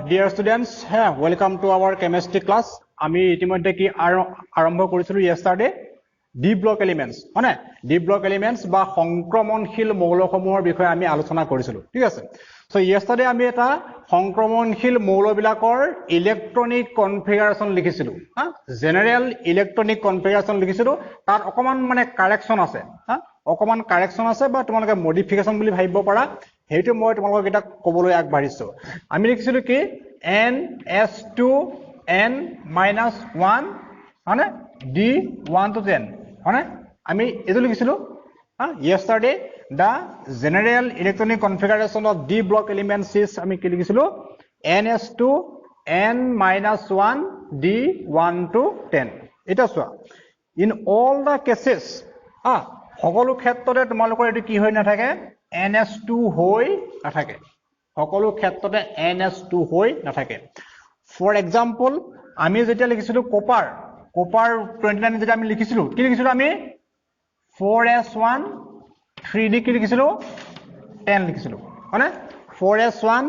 Dear students, welcome to our chemistry class. আমি ইতিমধ্যে কি আৰম্ভ কৰিছিলো yesterday D block elements মানে D block elements বা সংক্ৰমণশীল মৌলসমূহৰ বিষয়ে আমি আলোচনা কৰিছিলো ঠিক আছে সো yesterday আমি এটা সংক্ৰমণশীল মৌলবিলাকৰ ইলেক্ট্ৰনিক কনফিগাৰেশন লিখিছিলো জেনাৰেল ইলেক্ট্ৰনিক কনফিগাৰেশন লিখিছিলো তাত অকমান মানে কাৰেকচন আছে অকমান কাৰেকচন আছে বা তোমালোকে মডিফিকেশন বুলি ভাবিব পাৰা হেইটো মই তোমালোকক এটা কবলৈ আগবাঢ়িছো আমি লিখিছিলো কি NS2 n-1 মানে D1 to 10 মানে আমি এটো লিখিছিলো yesterday the general electronic configuration of D block elements is আমি কি লিখিছিলো NS2 n-1 D1 to 10 এটা সোয়া in all the cases সকলো ক্ষেত্ৰতে তোমালোকৰ এটো কি হৈ নাথাকে NS2 হৈ নাথাকে সকলো ক্ষেত্ৰতে NS2 হৈ নাথাকে for example আমি যেটা লিখিছিলো কপাৰ 29 যেটা আমি লিখিছিলো কি লিখিছিলো আমি 4s1 3d কি লিখিছিলো 10 লিখিছিলো মানে 4s1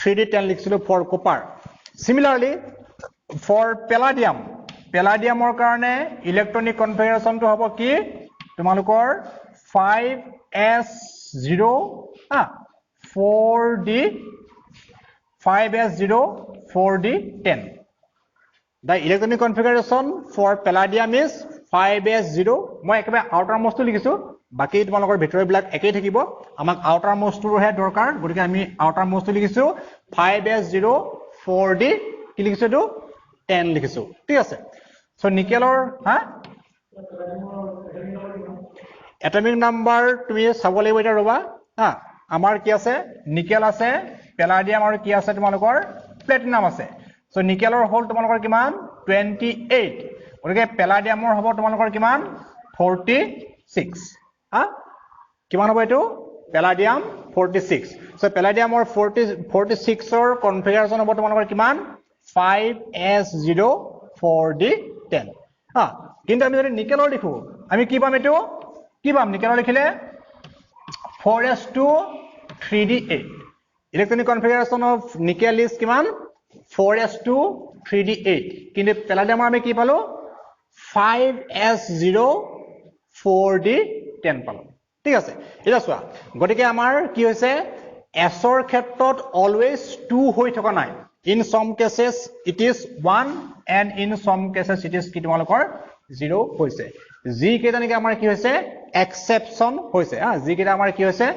3d 10 লিখিছিলো for copper similarly for palladiumৰ কাৰণে ইলেক্ট্ৰনিক কনফিগাৰেশনটো হ'ব কি তোমালোকৰ 5s0 4d 5s0 4d10 the electronic configuration for palladium is 5s0 মই একেবাৰে আউটাৰ মোস্টটো লিখিছো বাকি তোমালোকৰ ভিতৰৰ বিলাক একেই থাকিব আমাক আউটাৰ মোস্টৰ হে দৰকাৰ গতিকে আমি আউটাৰ মোস্টটো লিখিছো 5s0 4d কি লিখিছো তো 10 লিখিছো ঠিক আছে সো নিকেলৰ এটমিক নাম্বাৰ তুমি চাব লাগিব এটা ৰবা আমাৰ কি আছে নিকেল আছে প্যালাডিয়াম আৰু কি আছে তোমালোকৰ প্লাটিনাম আছে সো নিকেলৰ হল তোমালোকৰ কিমান 28 গতিকে প্যালাডিয়ামৰ হ'ব তোমালোকৰ কিমান 46 কিমান হ'ব এটো প্যালাডিয়াম 46 সো প্যালাডিয়ামৰ 46 ৰ কনফিগাৰেশন হ'ব তোমালোকৰ কিমান 5s0 4d10 কিন্তু আমি যদি নিকেলৰ লিখো আমি কি পাম এটো কি পাম নিকেলৰ লিখিলে 4s2 3d8 electronic configuration of nickel is কিমান 4s2 3d8 কিন্তু প্যালাডিয়ামৰ আমি কি পালো 5s0 4d10 পালো ঠিক আছে এটা চোৱা গটিকে আমাৰ কি হৈছে s ৰ ক্ষেত্ৰত always 2 হৈ থকা নাই in some cases it is 1 and in some cases it is কি তোমালোকৰ 0 হৈছে জি কেটা নেকি আমাৰ কি হৈছে এক্সেপশন হৈছে জি কেটা আমাৰ কি হৈছে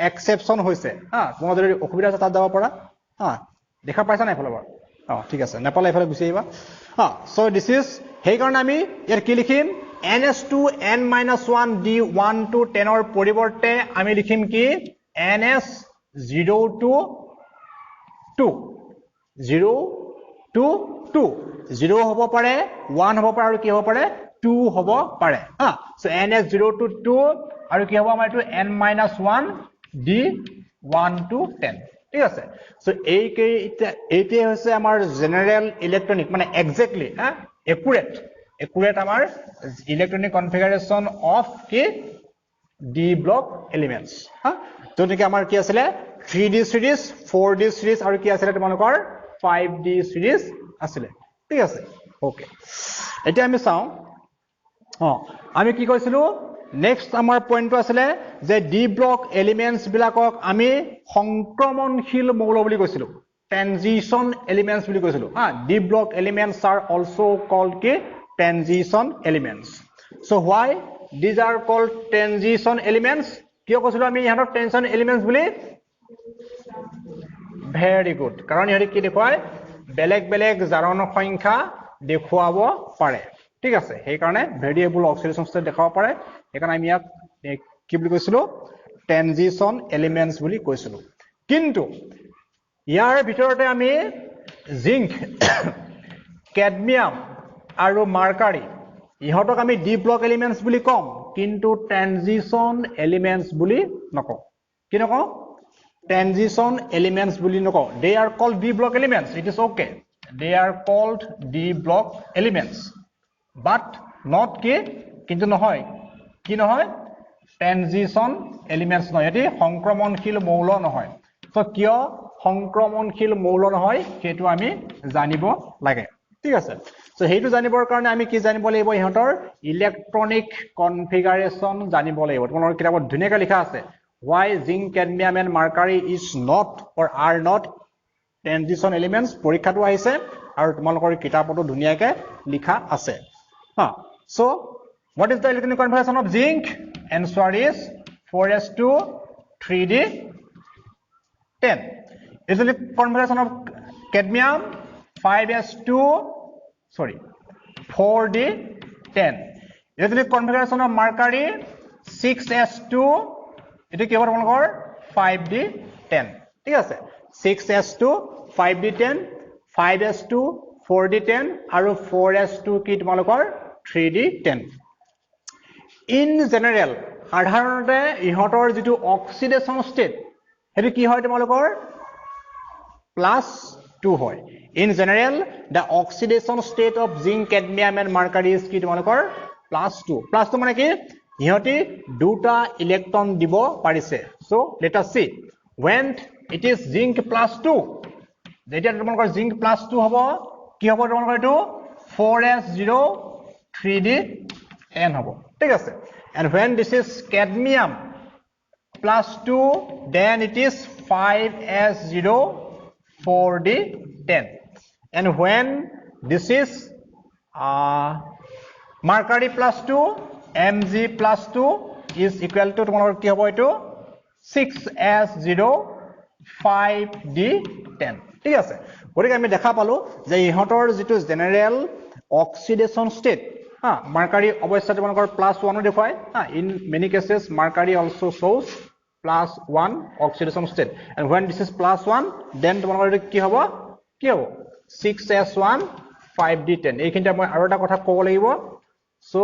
এক্সেপশন হৈছে তোমাদেৰ যদি অসুবিধা আছে তাত যাব পৰা দেখা পাইছা নাই ফলবৰ ঠিক আছে নেপালে এফালে গুছি আহিবা সো দিস ইজ হেই কাৰণ আমি ইয়াৰ কি লিখিম ns2 n-1 d1 to 10 ৰ পৰিৱৰ্তে আমি লিখিম কি ns0 to 2 0 to 2 0 হ'ব পাৰে 1 হ'ব পাৰে আৰু কি হ'ব পাৰে 2 হ'ব পাৰে সো ns0 to 2 আৰু কি হ'ব আমাৰ এটো n-1 d1 to 10 ঠিক আছে সো এইতে হৈছে আমাৰ জেনাৰেল ইলেক্ট্ৰনিক মানে এক্স্যাক্টলি একুৰেট আমাৰ ইলেক্ট্ৰনিক কনফিগাৰেশন অফ কি ডি ব্লক এলিমেন্টস যেনেকৈ আমাৰ কি আছিল 3d সিৰিজ 4d সিৰিজ আৰু কি আছিল তোমালোকৰ 5d সিৰিজ আছিল ঠিক আছে ওকে এতিয়া আমি চাও আমি কি কৈছিলো নেক্সট আমাৰ পইণ্টটো আছিল যে ডি ব্লক এলিমেন্টস বিলাকক আমি সংক্ৰমণশীল মৌল বুলি কৈছিলো ট্ৰানজিশন এলিমেন্টস বুলি কৈছিলো D block elements are also called কি transition elements so why these are called transition elements কিয় কৈছিলো আমি ইহঁতৰ ট্ৰানজিশন এলিমেন্টস বুলি very good কাৰণ ইহঁতে কি দেখুৱায় বেলেগ জাৰণ সংখ্যা দেখুৱাব পাৰে ঠিক আছে সেই কাৰণে ভেৰিয়েবল অক্সিডেশন ষ্টেট দেখাব পাৰে সেইকাৰণে আমি ইয়াক কি বুলি কৈছিলো ট্ৰানজিশন এলিমেন্টস বুলি কৈছিলো কিন্তু ইয়াৰ ভিতৰতে আমি জিংক ক্যাডমিয়াম আৰু মাৰ্কাৰী ইহঁতক আমি ডি ব্লক এলিমেন্টস বুলি কম কিন্তু ট্ৰানজিশন এলিমেন্টস বুলি নকওঁ কি নকওঁ ট্ৰানজিশন এলিমেন্টস বুলি নকওঁ they are called d block elements it is okay they are called d block elements but not কি কিন্তু নহয় কি নহয় ট্ৰানজিশন এলিমেন্টস নহয় এটি সংক্ৰমণশীল মৌল নহয় তো কিয় সংক্ৰমণশীল মৌল নহয় সেইটো আমি জানিব লাগে ঠিক আছে সো হেইটো জানিবৰ কাৰণে আমি কি জানিব লাগিব ইহঁতৰ ইলেক্ট্ৰনিক কনফিগাৰেশন জানিব লাগিব তোমালোকৰ কিতাপত ধুনীয়াকৈ লিখা আছে why zinc cadmium and mercury is not or are not transition elements পৰীক্ষাটো আহিছে আৰু তোমালোকৰ কিতাপতো ধুনীয়াকৈ লিখা আছে হা so what is the electronic configuration of zinc answer is 4s2 3d10 electronic configuration of cadmium 5s2 4d10 electronic configuration of mercury 6s2 itu কি হ'ব তোমালোকৰ 5d10 ঠিক আছে 6s2 5d10 5s2 4d10 আৰু 4s2 কি তোমালোকৰ 3d10 in general সাধাৰণতে ইহঁতৰ যেটো অক্সিডেশন ষ্টেট হেতু কি হয় তোমালোকৰ +2 হয় in general the oxidation state of zinc cadmium and mercury is কি তোমালোকৰ +2 মানে কি ইহঁতি দুটা ইলেক্ট্ৰন দিব পাৰিছে so let us see when it is zinc +2 যেতিয়া তোমালোকৰ zinc +2 হ'ব কি হ'ব তোমালোকৰ এটো 4s0 3d10 হ'ব ঠিক আছে and when this is cadmium +2 then it is 5s0 4d10 and when this is mercury +2 mg +2 is equal to তোমালোকৰ কি হ'ব এটো 6s0 5d10 ঠিক আছে গতিকে আমি দেখা পালো যে ইহঁতৰ যেটো general oxidation state ha mercury অৱশ্যে তোমালোকৰ +1 দেখুৱায় ha in many cases mercury also shows +1 oxidation state and when this is +1 then তোমালোকৰ কি হ'ব 6s1 5d10 এইখিনিতে মই আৰু এটা কথা ক'ব লাগিব so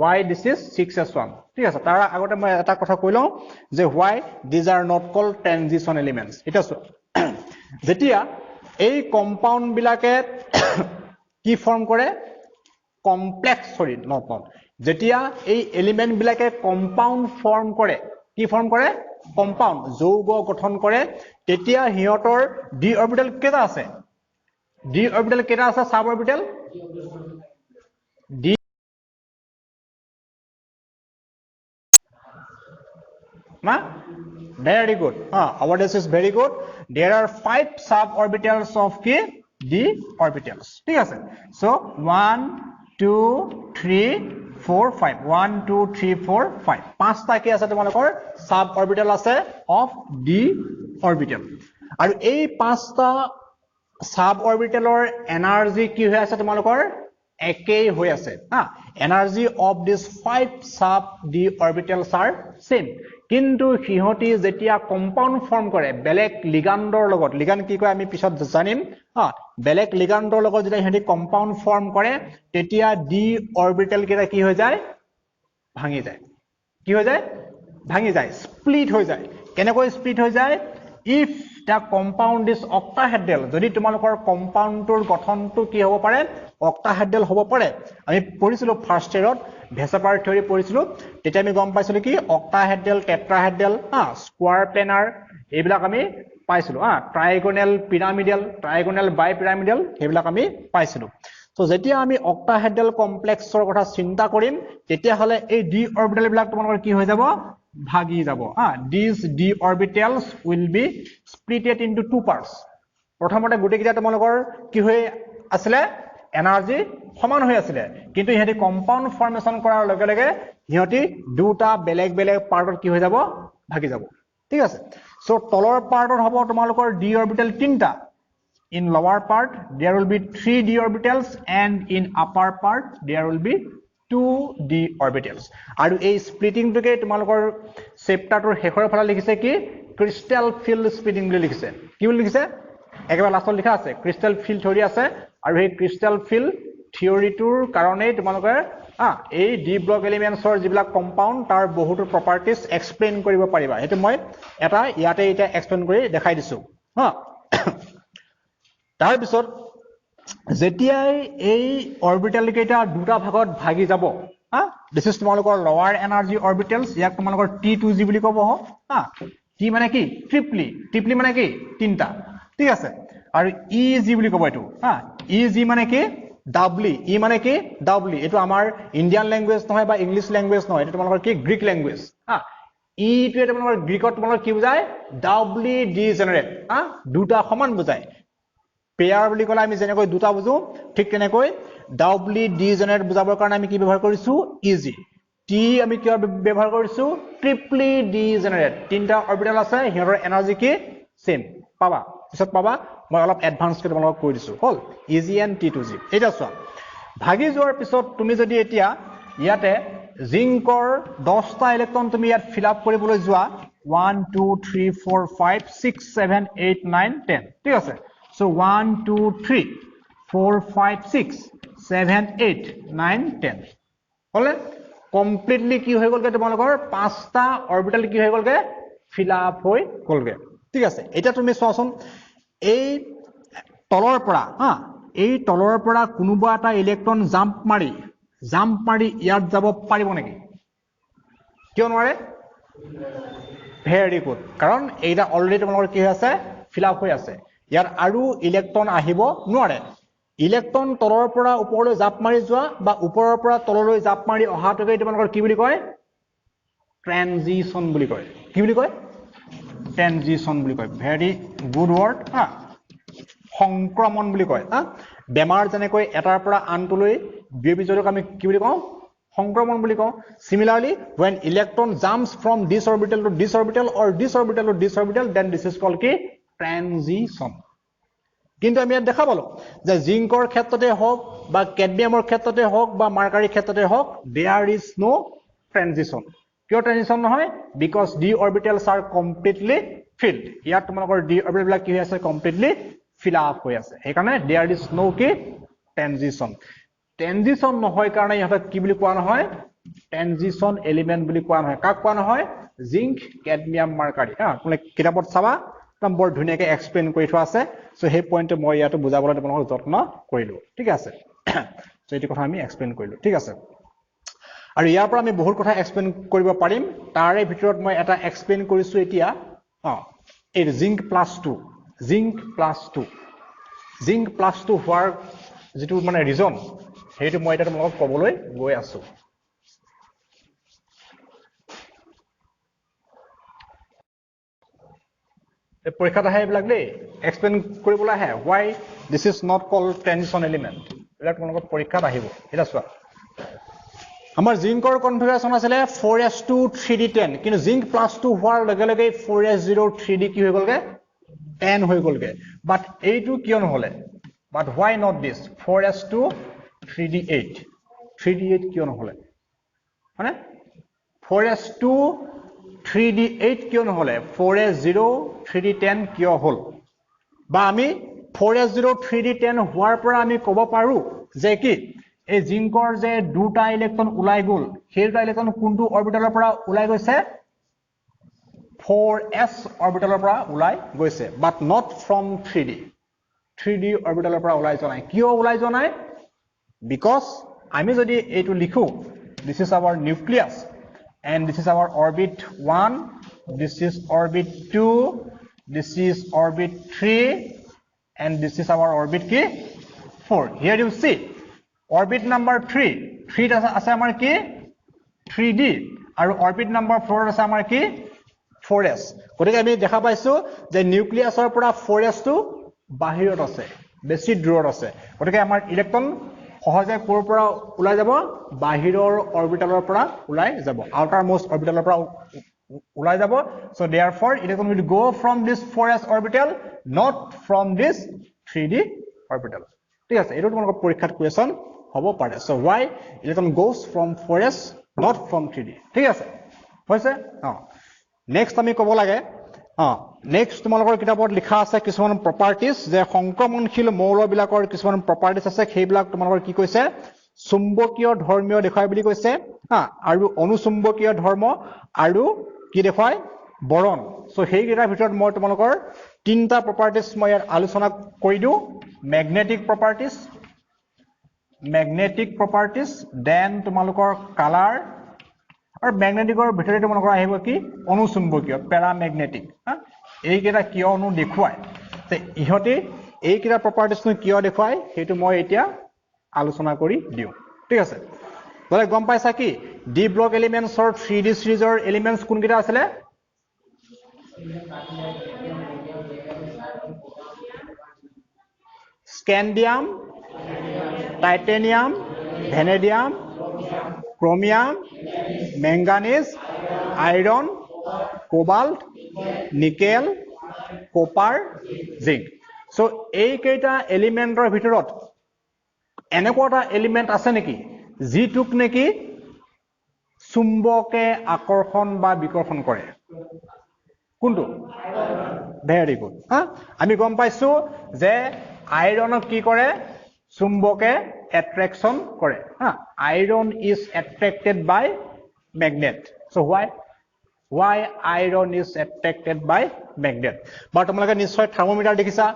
why this is 6s1 ঠিক আছে তাৰ আগতে মই এটা কথা কৈ লওঁ যে why these are not called transition elements এটা যেতিয়া এই কম্পাউন্ড বিলাকে কি ফৰ্ম কৰে কমপ্লেক্স not যেতিয়া এই এলিমেন্ট বিলাকে কম্পাউন্ড ফৰ্ম কৰে কি ফৰ্ম কৰে কম্পাউন্ড যৌগ গঠন কৰে তেতিয়া হিয়তৰ ডি অৰবিটাল কেটা আছে sub orbital D very good our this is very good there are 5 suborbitals of d orbitals ঠিক আছে so 1 2 3 4 5 1 2 3 4 5 পাঁচটা কি আছে তোমালোকৰ suborbital আছে of d orbital আৰু এই পাঁচটা suborbitalৰ এনাৰ্জি কি হৈ আছে তোমালোকৰ একেই হৈ আছে energy of these 5 sub d orbitals are same কিন্তু হিহতি যেতিয়া কম্পাউন্ড ফৰ্ম কৰে বেলেগ লিগান্ডৰ লগত লিগান্ড কি কয় আমি পিছত জানিম বেলেগ লিগান্ডৰ লগত যেতিয়া হিহতি কম্পাউন্ড ফৰ্ম কৰে তেতিয়া ডি অৰবিটাল কেটা কি হৈ যায় ভাঙি যায় কি হৈ যায় ভাঙি যায় স্প্লিট হৈ যায় কেনেকৈ স্প্লিট হৈ যায় if the compound is octahedral যদি তোমালোকৰ কম্পাউন্ডৰ গঠনটো কি হ'ব পাৰে octahedral হ'ব পাৰে আমি পঢ়িছিলো ফাৰ্স্ট ইয়াৰত ভেছাপাৰ থিওৰি পঢ়িছিলো তেতিয়া আমি গম পাইছিলো কি octahedral tetrahedral স্কয়াৰ প্লেনাৰ এইবিলাক আমি পাইছিলো ট্ৰাইগোনাল পিৰামিডাল ট্ৰাইগোনাল বাইপিৰামিডাল এইবিলাক আমি পাইছিলো সো যেতিয়া আমি octahedral কমপ্লেক্সৰ কথা চিন্তা কৰিম তেতিয়া হলে এই ডি অৰবিটাল বিলাক তোমালোকৰ কি হৈ যাব ভাগি যাব these d orbitals will be splitted into two parts প্ৰথমতে গুটেকিটা তোমালোকৰ কি হৈ আছিল এনাৰ্জি সমান হৈ আছিল কিন্তু ইহতি কম্পাউন্ড ফৰ্মেশন কৰাৰ লগে লগে ইহতি দুটা বেলেগ বেলেগ পাৰ্টত কি হৈ যাব ভাগি যাব ঠিক আছে সো তলৰ পাৰ্টত হ'ব তোমালোকৰ d orbital তিনটা in lower part there will be 3 d orbitals and in upper part there will be 2 d orbitals আৰু এই স্প্লিটিং টোকে তোমালোকৰ চেপ্টাৰটোৰ শেষৰ ফালে লিখিছে কি ক্ৰিষ্টেল ফিল্ড স্প্লিটিং বুলি লিখিছে কি বুলি লিখিছে একেবাৰে লাষ্টত লিখা আছে ক্ৰিষ্টেল ফিল্ড থিওৰি আছে আৰু এই ক্ৰিষ্টেল ফিল্ড থিওৰিটোৰ কাৰণে তোমালোকৰ এই ডি ব্লক এলিমেন্টছৰ যিবিলাক কম্পাউন্ড তাৰ বহুতো প্ৰপাৰ্টিজ এক্সপ্লেইন কৰিব পাৰিবা এটো মই এটা ইয়াতে এটা এক্সপ্লেইন কৰি দেখাই দিছো তাৰ পিছত যেতিয়াই এই অৰবিটাল কেইটা দুটা ভাগত ভাগি যাব দিস ইজ তোমালোকৰ লোৱাৰ এনাৰ্জি অৰবিটালছ ইয়াক তোমালোকৰ T2G বুলি কব টি মানে কি ট্ৰিপলি মানে কি তিনটা ঠিক আছে আৰু ইজি বুলি কব এটো হা ইজি মানে কি ডাবলি ই মানে কি ডাবলি এটো আমাৰ ইন্ডিয়ান ল্যাঙ্গুৱেজ নহয় বা ইংলিশ ল্যাঙ্গুৱেজ নহয় এটো তোমালোকৰ কি গ্ৰীক ল্যাঙ্গুৱেজ হা ইটোৱে তোমালোকৰ গ্ৰীকত তোমালোকৰ কি বুজায় ডাবলি ডিজেনাৰেট হা দুটা সমান বুজায় পেয়াৰ বুলি কলে আমি যেনেকৈ দুটা বুজো ঠিক তেনেকৈ ডাবলি ডিজেনাৰেট বুজাবৰ কাৰণে আমি কি ব্যৱহাৰ কৰিছো ইজি টি আমি কি ব্যৱহাৰ কৰিছো ট্ৰিপলি ডিজেনাৰেট তিনটা অৰবিটেল আছে হিৰৰ এনাৰ্জি কি সেম পাবা পিছত পাবা মই অলপ এডভান্স কৰি তোমালোকক কৈ দিছো হল E G and T two G এটা চোৱা ভাগি যোৱাৰ পিছত তুমি যদি এতিয়া ইয়াতে জিংকৰ 10টা ইলেক্ট্ৰন তুমি ইয়াত ফিল আপ কৰিবলৈ যোৱা 1 2 3 4 5 6 7 8 9 10 ঠিক আছে সো 1 2 3 4 5 6 7 8 9 10 হলে কমপ্লিটলি কি হৈ গলগে তোমালোকৰ 5টা অৰবিটেল কি হৈ গলগে ফিল আপ হৈ গলগে ঠিক আছে এটা তুমি চোৱাচোন এই তলৰ পৰা হা এই তলৰ পৰা কোনোবা এটা ইলেক্ট্ৰন জাম্প মাৰি ইয়াত যাব পাৰিব নেকি কিয় নোৱাৰে ভেৰি গুড কাৰণ এইটা অলৰেডি তোমালোকৰ কি হৈ আছে ফিল আপ হৈ আছে ইয়াৰ আৰু ইলেক্ট্ৰন আহিব নোৱাৰে ইলেক্ট্ৰন তলৰ পৰা ওপৰলৈ জাপ মাৰি যোৱা বা ওপৰৰ পৰা তললৈ জাপ মাৰি অহাটোকে তোমালোকৰ কি বুলি কয় ট্ৰানজিশন বুলি কয় কি বুলি কয় ট্ৰানজিশন বুলি কয় ভেৰি গুড ওয়াৰ্ড হা সংক্ৰমণ বুলি কয় হা বেমাৰ যেনেকৈ এটাৰ পৰা আনটোলৈ বিয়পি যোৱাক আমি কি বুলি কওঁ সংক্ৰমণ বুলি কওঁ similarly when electron jumps from this orbital to this orbital or this orbital to this orbital then this is called কি ট্ৰানজিশন কিন্তু আমি ইয়াত দেখা পালো যে জিংকৰ ক্ষেত্ৰতে হওক বা কেডমিয়ামৰ ক্ষেত্ৰতে হওক বা মাৰ্কাৰীৰ ক্ষেত্ৰতে হওক there is no transition কিয় ট্ৰানজিশন নহয় because d orbitals are completely filled ইয়াত তোমালোকৰ d orbital বিলাক কি হৈ আছে completely fill up হৈ আছে সেইকাৰণে there is no কি ট্ৰানজিশন নহয় কাৰণে ইহঁতক কি বুলি কোৱা নহয় ট্ৰানজিশন এলিমেন্ট বুলি কোৱা নহয় কাক কোৱা নহয় জিংক কেডমিয়াম মাৰ্কাৰী হা তুমি কিতাপত চাবা বৰ ধুনীয়াকৈ এক্সপ্লেইন কৰি থোৱা আছে সো সেই পইণ্টটো মই ইয়াত বুজাবলৈ তোমালোকক যত্ন কৰিলো ঠিক আছে সো এইটো কথা আমি এক্সপ্লেইন কৰিলো ঠিক আছে আৰু ইয়াৰ পৰা আমি বহুত কথা এক্সপ্লেইন কৰিব পাৰিম তাৰে ভিতৰত মই এটা এক্সপ্লেইন কৰিছো এতিয়া এই জিংক প্লাস 2 হোৱাৰ যেটো মানে ৰিজন সেইটো মই এটা তোমালোকক ক'বলৈ গৈ আছো পৰীক্ষাত আহে এইবিলাক দেই এক্সপ্লেইন কৰিবলৈ আহে why this is not called transition element এইবিলাক তোমালোকৰ পৰীক্ষাত আহিব এটা চোৱা আমাৰ জিংকৰ কনফিগাৰেচন আছিল 4s2 3d10 কিন্তু জিংক প্লাস 2 হোৱাৰ লগে লগে 4s0 3d কি হৈ গলগে 10 হৈ গলগে বাট এইটো কিয় নহলে বাট why not this 4s2 3d8 কিয় নহলে মানে 4s2 3d8 কিয় নহলে 4s0 3d10 কিয় হল বা আমি 4s0 3d10 হোৱাৰ পৰা আমি ক'ব পাৰো যে কি এই জিংকৰ যে দুটা ইলেক্ট্ৰন ওলাই গল সেই দুটা ইলেক্ট্ৰন কোনটো অৰবিটেলৰ পৰা ওলাই গৈছে 4s অৰবিটেলৰ পৰা ওলাই গৈছে বাট not from 3d অৰবিটেলৰ পৰা ওলাই যোৱা নাই কিয় ওলাই যোৱা নাই because আমি যদি এইটো লিখো this is our nucleus and this is our orbit 1 this is orbit 2 this is orbit 3 and this is our orbit কি 4 here you see orbit number 3 আছে আমাৰ কি 3d আৰু orbit number 4 আছে আমাৰ কি 4s গতিকে আমি দেখা পাইছো যে নিউক্লিয়াছৰ পৰা 4s টো বাহিৰত আছে বেছি দূৰত আছে গতিকে আমাৰ ইলেক্ট্ৰন সহজে কোৰ পৰা ওলাই যাব বাহিৰৰ অৰবিটেলৰ পৰা ওলাই যাব আউটাৰ মোস্ট অৰবিটেলৰ পৰা ওলাই যাব so therefore electron will go from this 4s orbital not from this 3d orbital ঠিক আছে এটো তোমালোকৰ পৰীক্ষাত কোৱেশ্চন হ'ব পাৰে so why electron goes from 4s not from 3d ঠিক আছে হৈছে নেক্সট আমি ক'ব লাগে নেক্সট তোমালোকৰ কিতাপত লিখা আছে কিছুমান প্ৰপাৰ্টিজ যে সংক্ৰমণশীল মৌলবিলাকৰ কিছুমান প্ৰপাৰ্টিজ আছে সেইবিলাক তোমালোকৰ কি কৈছে চুম্বকীয় ধৰ্মীয় দেখায় বুলি কৈছে আৰু অনুচুম্বকীয় ধৰ্ম আৰু কি দেখায় বৰণ সো সেই গিটাৰ ভিতৰত মই তোমালোকৰ তিনটা প্ৰপাৰ্টিজ মই ইয়াত আলোচনা কৰি দিও ম্যাগনেটিক প্ৰপাৰ্টিজ দেন তোমালোকৰ কালাৰ আৰু ম্যাগনেটিকৰ ভিতৰত তোমালোকৰ আহিব কি অনুচুম্বকীয় প্যাৰাম্যাগনেটিক এই কেটা কিয়নো দেখুৱায় তে ইহতি এই কিটা প্ৰপাৰ্টিজ নো কিয় দেখুৱাই হেতু মই এতিয়া আলোচনা কৰি দিও ঠিক আছে বলে গম পাইছা কি ডি ব্লক এলিমেন্টছৰ 3D সিৰিজৰ এলিমেন্টছ কোন কিটা আছিল scandium titanium vanadium chromium manganese iron cobalt nickel copper zinc so এই কেইটা এলিমেন্টৰ ভিতৰত এনেকুৱা এলিমেন্ট আছে নেকি যিটোক নেকি চুম্বকে আকৰ্ষণ বা বিকৰ্ষণ কৰে কোনটো ভেৰি গুড আমি গম পাইছো যে আইৰণক কি কৰে চুম্বকে attraction কৰে iron is attracted by magnet so why iron is attracted by magnet বা তোমালোকে নিশ্চয় থাৰ্মোমিটাৰ দেখিছা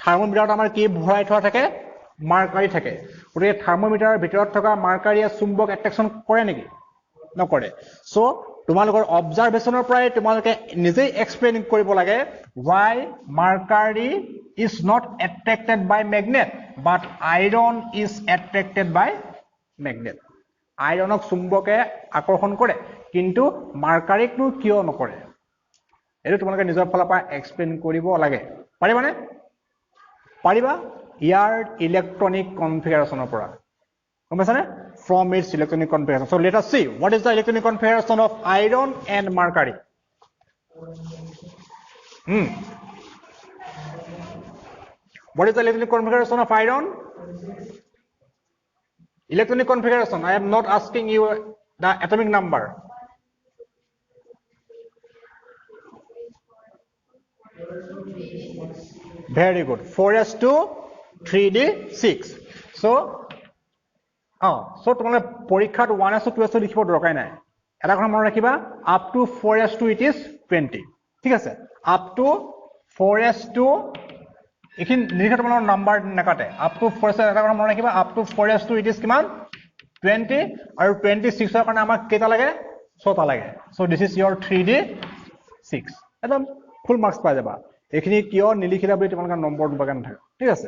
থাৰ্মোমিটাৰত আমাৰ কি ভৰাই থোৱা থাকে মাৰ্কাৰী থাকে গতিকে থাৰ্মোমিটাৰৰ ভিতৰত থকা মাৰ্কাৰীয়ে চুম্বক attraction কৰে নেকি নকৰে সো তোমালোকৰ অবজাৰভেশনৰ পৰাই তোমালোকে নিজেই এক্সপ্লেইন কৰিব লাগে why mercury is not attracted by magnet but iron is attracted by magnet আইৰণক চুম্বকে আকৰ্ষণ কৰে কিন্তু মাৰ্কাৰীক নো কিয় নকৰে এটো তোমালোকে নিজৰ ফালৰ পৰা এক্সপ্লেইন কৰিব লাগে পাৰিবানে পাৰিবা ইয়াৰ ইলেক্ট্ৰনিক কনফিগাৰেশনৰ পৰা গম পাইছানে from its electronic configuration so let us see what is the electronic configuration of iron and mercury what is the electronic configuration of iron electronic configuration I am not asking you the atomic number very good 4s2 3d6 so so তোমালে পৰীক্ষাত 1s 2s লিখিব দৰকাৰ নাই এটা কথা মনত ৰাখিবা up to 4s2 it is 20 ঠিক আছে up to 4s2 এখিন লিখা তোমাৰ নাম্বাৰ নাকাটে up to 4s এটা কথা মনত ৰাখিবা up to 4s2 it is কিমান 20 আৰু 26 ৰ কাৰণে আমাক কেটা লাগে 6টা লাগে so this is your 3d6 একদম ফুল মার্কস পাই যাবা এখিনি কিয় নিলিখিলা বুলি তোমালোকৰ নম্বৰ দুবাগান থাকে ঠিক আছে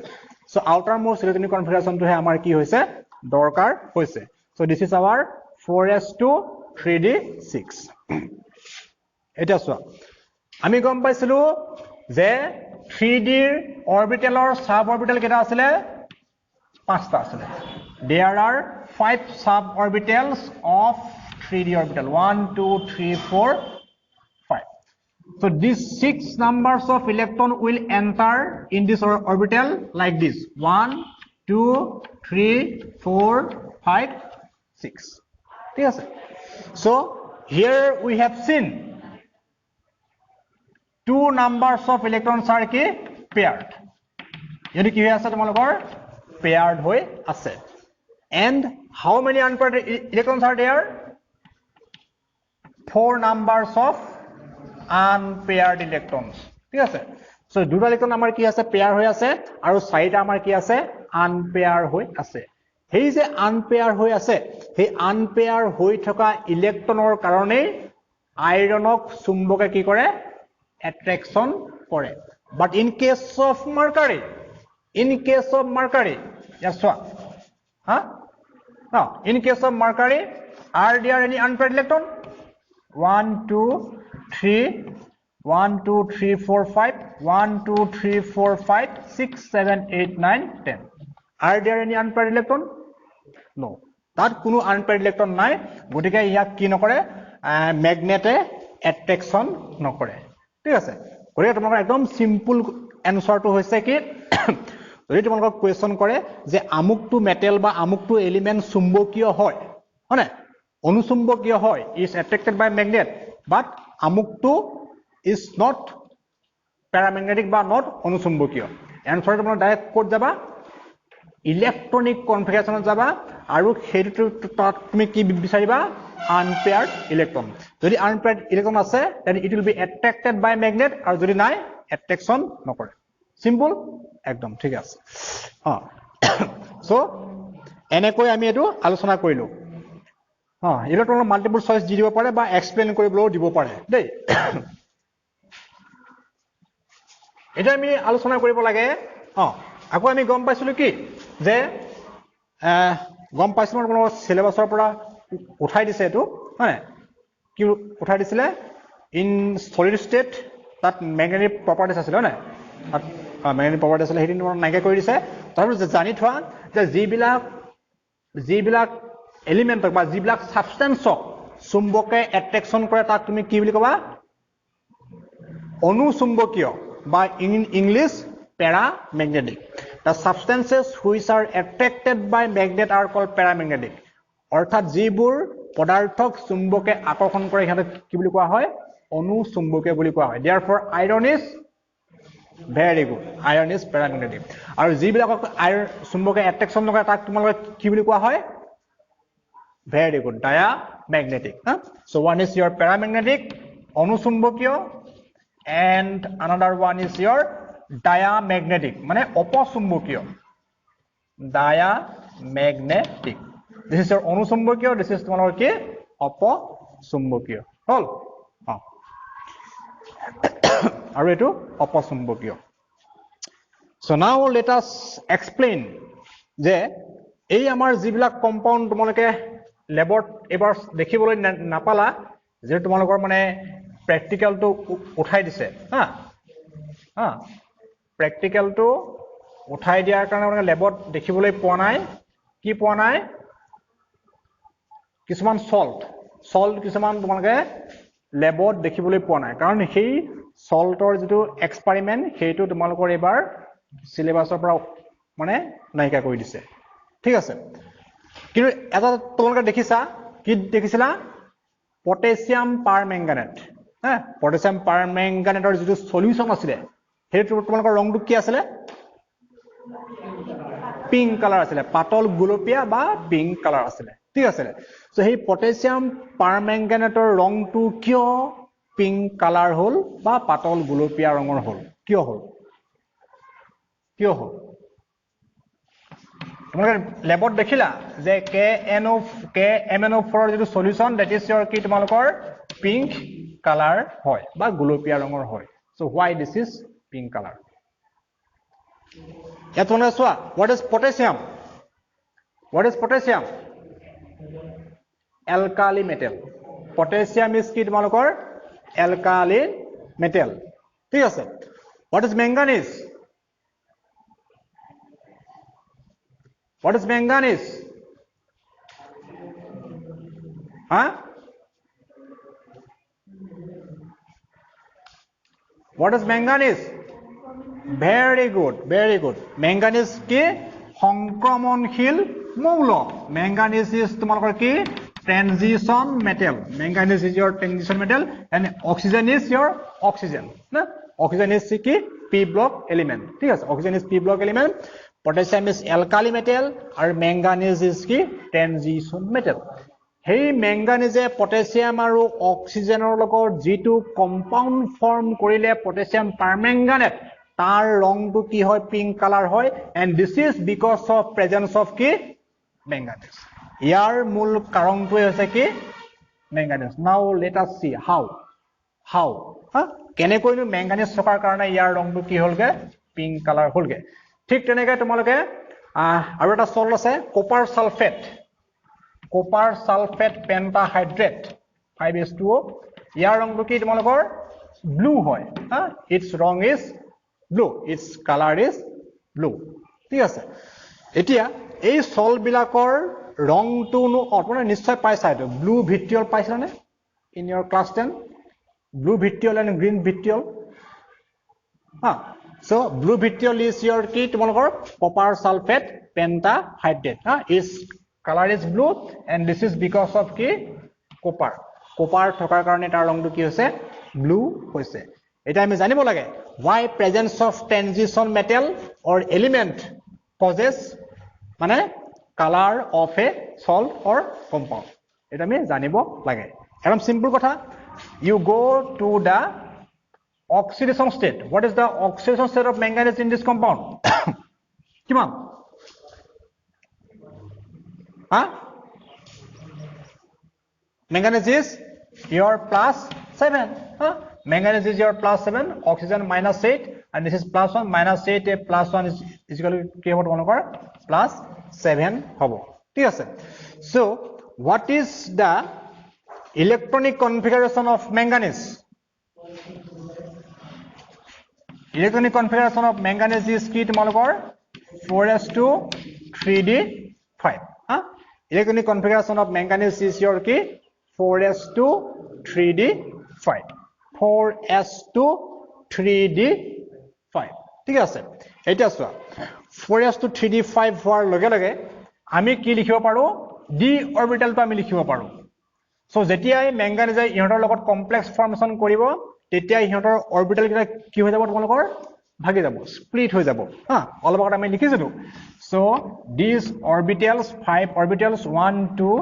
so outer most electronic configuration টো হে আমাৰ কি হৈছে দৰকাৰ হৈছে so this is our 4s2 3d6 এটা চোৱা আমি গম পাইছিলো যে 3d ৰ অৰবিটেলৰ সাব অৰবিটেল কেটা আছিল পাঁচটা আছিল there are 5 sub orbitals of 3d orbital 1 2 3 4 5 so these 6 numbers of electron will enter in this orbital like this 1 2 3 4 5 6 ঠিক আছে so here we have seen two numbers of electrons are ki paired yani ki hoy ase tomologor paired hoy ase and how many unpaired electrons are there 4 numbers of unpaired electrons ঠিক আছে so দুটা electron আমাৰ কি আছে pair হৈ আছে আৰু চাৰিটা আমাৰ কি আছে আনপেয়াৰ হৈ আছে হেই যে আনপেয়াৰ হৈ আছে হেই আনপেয়াৰ হৈ থকা ইলেক্ট্ৰনৰ কাৰণে আইৰণক চুম্বকে কি কৰে attraction কৰে but in case of mercury yes what now in case of mercury are there any unpaired electron 1 2 3 1 2 3 4 5 1 2 3 4 5 6 7 8 9 10 are there any unpaired electron no that কোনো unpaired electron নাই গটিকে ইয়াক কি নকৰে ম্যাগনেটে attraction নকৰে ঠিক আছে গটিকে তোমালোকৰ একদম সিম্পল এনসাৰটো হৈছে কি যদি তোমালোকক কোৱেশ্চন কৰে যে আমুকটো মেটেল বা আমুকটো এলিমেন্ট চুম্বকীয় হয় হয়নে অনুচুম্বকীয় হয় is attracted by magnet but আমুকটো is not paramagnetic বা not অনুচুম্বকীয় এনসাৰটো তোমৰা ডাইৰেক্ট কোড যাবা ইলেক্ট্ৰনিক কনফিগাৰেশনত যাবা আৰু হেইটো তুমি কি বিচাৰিবা unpaired electron যদি unpaired electron আছে then it will be attracted by magnet আৰু যদি নাই attraction নকৰে সিম্পল একদম ঠিক আছে সো এনেকৈ আমি এটো আলোচনা কৰিলো ইলেক্ট্ৰনৰ মাল্টিপল চয়েস দি দিব পাৰে বা এক্সপ্লেইন কৰিবলৈও দিব পাৰে দেই এটা আমি আলোচনা কৰিব লাগে আকৌ আমি গম পাইছিলো কি যে গম পাইছিলো তোমালোকৰ সিলেবাসৰ পৰা উঠাই দিছে এটো হয় কি উঠাই দিছিলে ইন সলিড স্টেট তাত ম্যাগনেটিক প্ৰপাৰ্টিজ আছিল হয় তাত ম্যাগনেটিক প্ৰপাৰ্টিজ আছিল হেৰি তোমাৰ নাইকা কৰি দিছে তাৰপিছত জানি থোৱা যে যিবিলাক এলিমেন্টক বা যিবিলাক সাবস্টেন্সক চুম্বকে এট্ৰেকশন কৰে তাক তুমি কি বুলি কবা অনুচুম্বকীয় বা in English paramagnetic. The substances which are attracted by magnet are called paramagnetic. অৰ্থাৎ যিবোৰ পদাৰ্থক চুম্বকে আকৰ্ষণ কৰে ইহঁতক কি বুলি কোৱা হয় অনুচুম্বকীয় বুলি কোৱা হয় therefore iron is very good iron is paramagnetic আৰু যিবিলাকক চুম্বকে এট্ৰেকশন নকৰে তাক তোমালোকে কি বুলি কোৱা হয় very good diamagnetic so one is your paramagnetic অনুচুম্বকীয় and another one is your diamagnetic মানে অপচুম্বকীয় diamagnetic this is your অনুচুম্বকীয় this is তোমালোকৰ কি অপচুম্বকীয় হল আৰু এটো অপচুম্বকীয় so now let us explain যে এই আমাৰ যিবিলাক কম্পাউন্ড তোমালোকে ল্যাবত এবাৰ দেখিবলৈ নাপালা যে তোমালোকৰ মানে practical to উঠাই দিছে practical to উঠাই দিয়াৰ কাৰণে মানে ল্যাবত দেখিবলৈ পোৱা নাই কি পোৱা নাই কিছুমান সল্ট কিছুমান তোমালোকে ল্যাবত দেখিবলৈ পোৱা নাই কাৰণ সেই সল্টৰ যেটো এক্সপেৰিমেন্ট সেইটো তোমালোকৰ এবাৰ সিলেবাসৰ পৰা মানে নাইকা কৰি দিছে ঠিক আছে কিন্তু এটা তোমালোকে দেখিছা কি দেখিছিলা পটাছিয়াম পাৰমেংগানেট পটাছিয়াম পাৰমেংগানেটৰ যেটো সলিউশন আছিল হেতু তোমালোকৰ ৰংটো কি আছিল পিংক কালাৰ আছিল পাতল গুলপীয়া বা পিংক কালাৰ আছিল ঠিক আছে সো সেই পটাছিয়াম পাৰমেংগানেটৰ ৰংটো কিয় পিংক কালাৰ হল বা পাতল গুলপীয়া ৰঙৰ হল কিয় হল তোমালোকে ল্যাবত দেখিলা যে KMnO4 ৰ যেটো সলিউশন দ্যাট ইজ ইওৰ কি তোমালোকৰ পিংক color হয় বা গুলপীয়া ৰঙৰ হয় so why this is pink color ইয়াত তোমৰা চোৱা what is potassium alkali metal potassium is কি তোমালোকৰ alkali metal ঠিক আছে what is manganese What is manganese? Very good. Manganese ki সংক্ৰমণশীল মৌল manganese is তোমালোকৰ কি transition metal manganese is your transition metal and oxygen is your oxygen না oxygen is কি p-block element ঠিক আছে oxygen is p-block element potassium is alkali metal আৰু manganese is কি transition metal হেই ম্যাঙ্গানিজে potassium আৰু অক্সিজেনৰ লগত যেটো কম্পাউন্ড ফৰ্ম কৰিলে পটাছিয়াম পাৰমেংগানেট তাৰ ৰংটো কি হয় পিংক কালাৰ হয় and this is because of presence of কি ম্যাঙ্গানিজ ইয়াৰ মূল কাৰণটো হৈছে কি manganese now let us see how কেনেকৈনো ম্যাঙ্গানিজ থকাৰ কাৰণে ইয়াৰ ৰংটো কি হলগে পিংক কালাৰ হলগে ঠিক তেনেকৈ তোমালোকে আৰু এটা সল্ট আছে copper sulfate pentahydrate 5H2O ইয়াৰ ৰংটো কি তোমালোকৰ blue হয় its rong is blue its color is blue ঠিক আছে এতিয়া এই সল্ট বিলাকৰ ৰংটো আপোনালোকে নিশ্চয় পাইছা এটো blue vitriol পাইছানে in your class 10 blue vitriol and green vitriol so blue vitriol is your কি তোমালোকৰ copper sulfate pentahydrate is color is blue and this is because of কি copper থকাৰ কাৰণে তাৰ ৰংটো কি হৈছে blue হৈছে এটা আমি জানিব লাগে why presence of transition metal or element causes মানে color of a salt or compound এটা আমি জানিব লাগে একদম সিম্পল কথা you go to the oxidation state what is the oxidation state of manganese in this compound কিমান manganese is your +7 manganese is your +7 oxygen -8 and this is plus 1 minus 8 plus 1 is equal to কি হ'ব তোমালোকৰ plus 7 হ'ব ঠিক আছে so what is the electronic configuration of manganese electronic configuration of manganese is কি তোমালোকৰ 4s2 3d5 electronic configuration of manganese is your key 4s2 3d5 4s2 3d5 ঠিক আছে এটা চোৱা 4s2 3d5 হোৱাৰ লগে লগে আমি কি লিখিব পাৰো d orbital টো আমি লিখিব পাৰো সো যেতিয়া এই manganese ইহঁতৰ লগত কমপ্লেক্স ফৰ্মেশন কৰিব তেতিয়া ইহঁতৰ অৰবিটাল কিটা কি হৈ যাব তোমালোকৰ ভাগি যাব স্প্লিট হৈ যাব অলপ আগত আমি লিখিছিলো so these orbitals 5 orbitals 1 2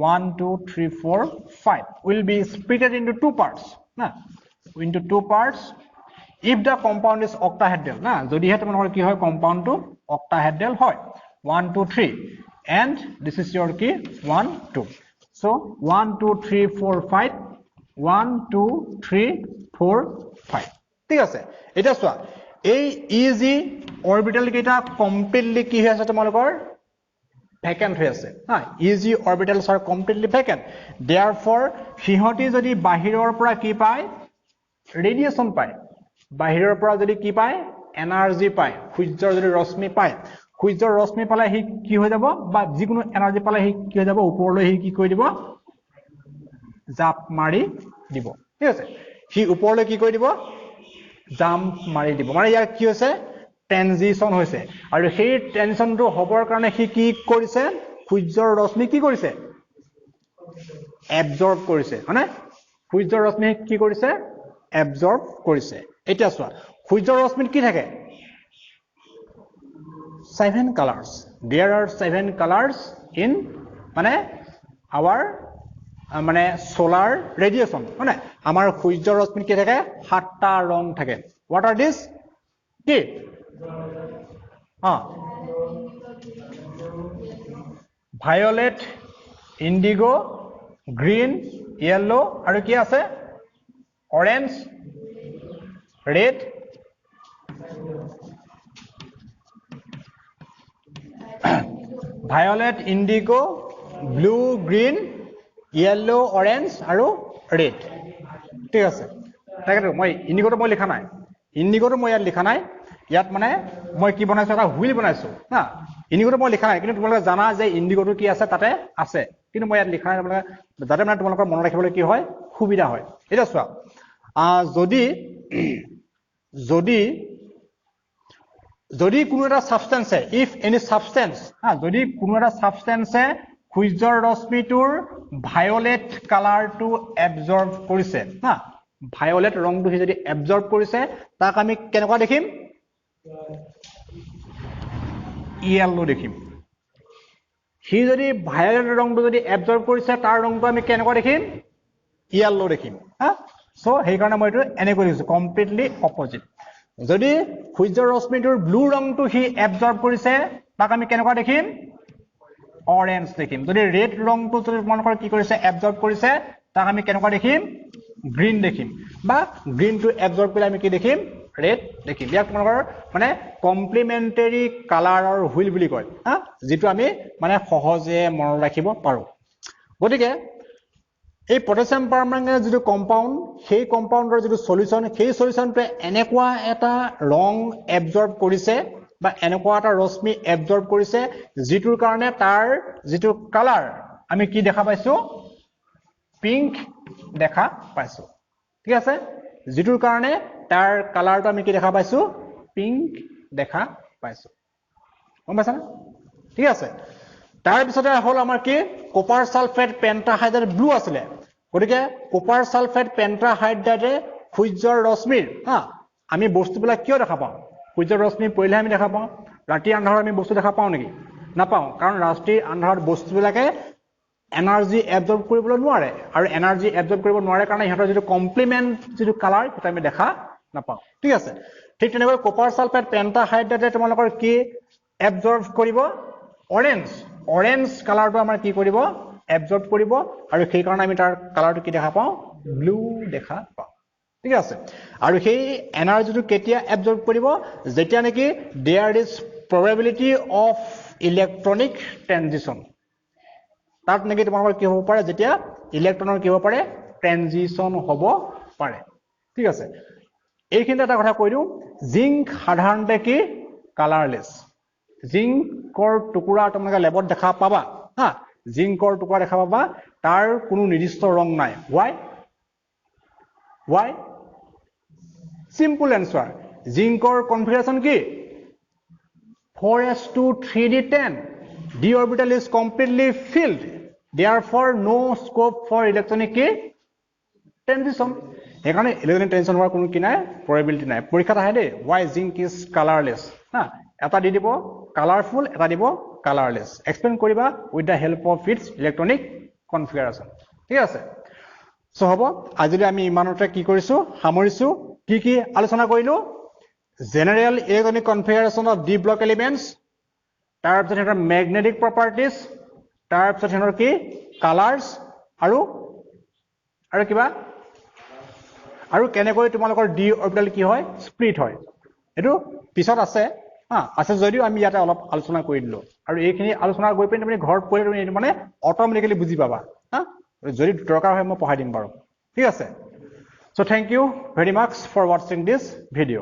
1 2 3 4 5 will be splitted into two parts into two parts if the compound is octahedral jodi he tomar ki hoy compound to octahedral hoy 1 2 3 and this is your key 1 2 so 1 2 3 4 5 1 2 3 4 5 ঠিক আছে এটা সোয়া এই easy orbital কেটা completely কি হৈ আছে তোমালোকৰ vacant হৈ আছে easy অৰবিটালস are completely vacant therefore সিহতি যদি বাহিৰৰ পৰা কি পায় ৰেডিয়েশন পায় বাহিৰৰ পৰা যদি কি পায় এনাৰ্জি পায় সূৰ্যৰ যদি ৰশ্মি পায় সূৰ্যৰ ৰশ্মি পালে হি কি হৈ যাব বা যিকোনো এনাৰ্জি পালে হি কি হৈ যাব ওপৰলৈ হি কি কৰি দিব জাপ মাৰি দিব ঠিক আছে হি ওপৰলৈ কি কৰি দিব জাম্প মাৰি দিব মানে ইয়াৰ কি হৈছে ট্ৰানজিশন হৈছে আৰু সেই ট্ৰানজিশনটো হবৰ কাৰণে হি কি কৰিছে সূৰ্যৰ ৰশ্মি কি কৰিছে এবজৰ্ব কৰিছে মানে সূৰ্যৰ ৰশ্মি কি কৰিছে এবজৰ্ব কৰিছে এটা চোৱা সূৰ্যৰ ৰশ্মিত কি থাকে 7 colors there are 7 colors in মানে our মানে solar radiation মানে আমাৰ সূৰ্যৰ ৰশ্মিত কি থাকে 7টা ৰং থাকে what are these কি violet indigo green yellow আৰু কি আছে orange red violet indigo blue green yellow orange আৰু red ঠিক আছে তাকেতো মই ইন্ডিগোটো মই লিখা নাই ইন্ডিগোটো মই ইয়াত লিখা নাই ইয়াত মানে মই কি বনাইছো এটা হুইল বনাইছো না ইন্ডিগোটো মই লিখা নাই কিন্তু তোমালোকে জানা যে ইন্ডিগোটো কি আছে তাতে আছে কিন্তু মই ইয়াত লিখা নাই তোমালোকে যাতে মানে তোমালোকৰ মনত ৰাখিবলৈ কি হয় সুবিধা হয় এটা চোৱা যদি কোনো এটা সাবস্টেন্স if any substance যদি কোনো এটা সাবস্টেন্স সূৰ্যৰ ৰশ্মিটোৰ ভায়োলেট কালাৰটো এবজৰ্ব কৰিছে ভায়োলেট ৰংটো যদি এবজৰ্ব কৰিছে তাক আমি কেনেকুৱা দেখিম ইয়েলো দেখিম হি যদি ভায়োলেট ৰংটো যদি এবজৰ্ব কৰিছে তাৰ ৰংটো আমি কেনেকুৱা দেখিম ইয়েলো দেখিম সো সেই কাৰণে মই এটো এনে কৰিছো কমপ্লিটলি অপোজিট যদি সূৰ্যৰ ৰশ্মিটোৰ ব্লু ৰংটো হি এবজৰ্ব কৰিছে তাক আমি কেনেকুৱা দেখিম অৰেঞ্জ দেখিম যদি ৰেড ৰংটো যদি তোমালোকৰ কি কৰিছে এবজৰ্ব কৰিছে তাক আমি কেনেকুৱা দেখিম গ্ৰীন দেখিম বা গ্ৰীনটো এবজৰ্ব কৰিলে আমি কি দেখিম ৰেড দেখিম ইয়াক তোমালোকৰ মানে কমপ্লিমেন্টাৰী কালাৰৰ হুইল বুলি কয় যেটো আমি মানে সহজে মনত ৰাখিব পাৰো গতিকে এই পটাছিয়াম পাৰমাঙ্গানেট যেটো কম্পাউন্ড সেই কম্পাউন্ডৰ যেটো সলিউশন সেই সলিউশনটো এনেকুৱা এটা ৰং এবজৰ্ব কৰিছে বা এনেকুৱা এটা ৰশ্মি এবজৰ্ব কৰিছে যেটোৰ কাৰণে তাৰ যেটো কালাৰ আমি কি দেখা পাইছো পিংক দেখা পাইছো ঠিক আছে যেটোৰ কাৰণে তাৰ কালাৰটো আমি কি দেখা পাইছো পিংক দেখা পাইছো গম পাইছা না ঠিক আছে তাৰ পিছতে হল আমাৰ কি কপাৰ সালফেট পেন্টাহাইড্ৰেট ব্লু আছিল গতিকে কপাৰ সালফেট পেন্টাহাইড্ৰেটে সূৰ্যৰ ৰশ্মিৰ আমি বস্তুবিলাক কিয় দেখা পাওঁ সূৰ্যৰ ৰশ্মি পৰিলে আমি দেখা পাওঁ ৰাতি আন্ধাৰত আমি বস্তু দেখা পাওঁ নেকি নাপাওঁ কাৰণ ৰাতি আন্ধাৰত বস্তুবিলাকে এনাৰ্জি এবজৰ্ব কৰিবলৈ নোৱাৰে আৰু এনাৰ্জি এবজৰ্ব কৰিব নোৱাৰে কাৰণে ইহঁতৰ যেটো কমপ্লিমেন্ট যেটো কালাৰ এটা আমি দেখা নাপাওঁ ঠিক আছে ঠিক তেনেকৈ কপাৰ সালফেট পেন্টাহাইড্ৰেটে তোমালোকৰ কি এবজৰ্ব কৰিব অৰেঞ্জ কালাৰটো আমাৰ কি কৰিব এবজৰ্ব কৰিব আৰু সেই কাৰণে আমি তাৰ কালাৰটো কি দেখা পাওঁ ব্লু দেখা পাওঁ ঠিক আছে আৰু সেই এনাৰ্জিটো কেতিয়া এবজৰ্ব কৰিব যেতিয়া নেকি there is probability of electronic transition তাত নেকি তোমালোকৰ কি হ'ব পাৰে যেতিয়া ইলেক্ট্ৰনৰ কি হ'ব পাৰে ট্ৰানজিশন হ'ব পাৰে ঠিক আছে এইখিনিতে এটা কথা কৈ দিওঁ জিংক সাধাৰণতে কি কালাৰলেছ জিংকৰ টুকুৰা তোমালোকে লেবত দেখা পাবা হা জিংকৰ টুকুৰা দেখা পাবা তাৰ কোনো নিৰ্দিষ্ট ৰং নাই why simple answer জিংকৰ কনফিগাৰেচন কি 4s2 3d10 d orbital is completely filled therefore no scope for electronic transition এখানে ইলেক্ট্রনিক ট্রানজিশন হোৱাৰ কোনো কি নাই probability নাই পৰীক্ষাত আহে দেই why zinc is colorless হা এটা দি দিব কালাৰফুল এটা দিব কালাৰলেছ এক্সপ্লেইন কৰিবা with the help of its electronic configuration ঠিক আছে সো হ'ব আজিলৈ আমি ইমানতে কি কৰিছো সামৰিছো কি আলোচনা কৰিলো general electronic configuration of d block elements তাৰ পিছত এটা magnetic properties তাৰ পিছত হেনৰ কি colors আৰু কিবা আৰু কেনেকৈ তোমালোকৰ d orbital কি হয় স্প্লিট হয় এটো পিছত আছে আছে যদিও আমি ইয়াতে অলপ আলোচনা কৰি দিলো আৰু এইখিনি আলোচনা গৈ পিনে তুমি ঘৰত পঢ়ি তুমি এটো মানে অটোমেটিক্যালি বুজি পাবা যদি দৰকাৰ হয় মই পঢ়াই দিম বাৰু ঠিক আছে so thank you very much for watching this video